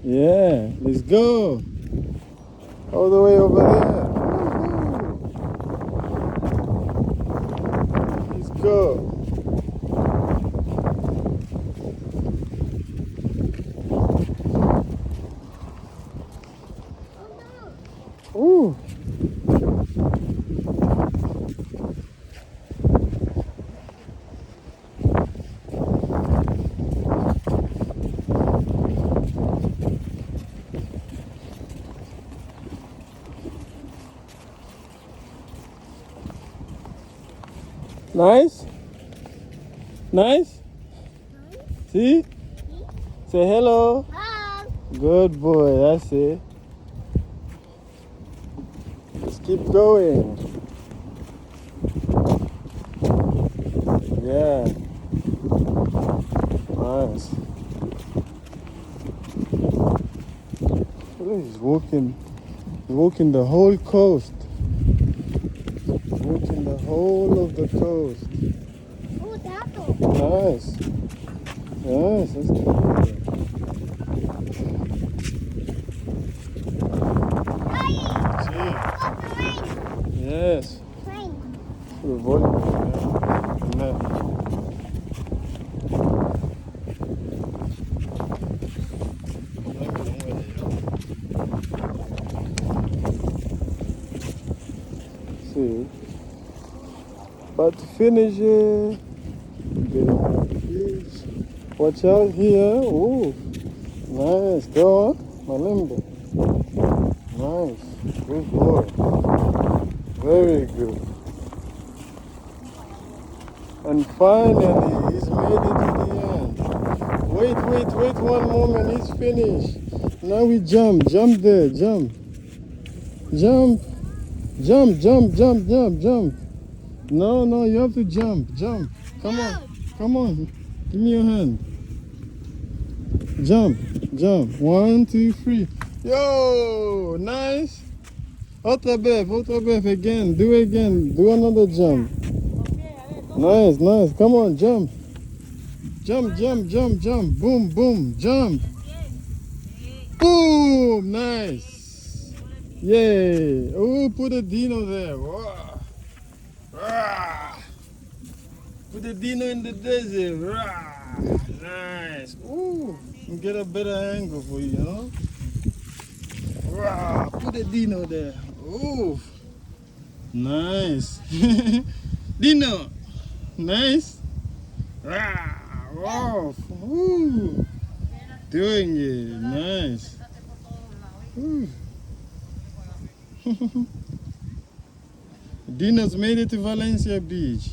Yeah, let's go. All the way over there. Woohoo. Let's go. Ooh. Nice? Nice? See? Say hello. Hello. Good boy, that's it. Let's keep going. Yeah. Nice. Look, he's walking the whole coast. Walking the whole of the coast. Oh, tato. Nice. Nice, that's good. Hey, See? look, train. Yes. Train. The volume. Yeah. See, about to finish it. Getting out the beach. Watch out here. Ooh, nice. Go on, Malimba. Nice. Good boy. Very good. And finally, he's made it to the end. Wait one moment. He's finished. Now we jump. Jump there. Jump. Jump. Jump. No, you have to jump. Come on. Give me your hand. Jump. 1, 2, 3. Yo, nice. Outra bef again. Do it again. Do another jump. Nice. Come on, jump. Jump. Boom. Jump. Boom. Nice. Yay. Oh, put a dino there. Whoa. Put the dino in the desert. Nice. Ooh, get a better angle for you, know? Put the dino there. Ooh, nice. Dino, nice. Wow. Ooh. Doing it. Nice. Ooh. Dino's made it to Valencia Beach.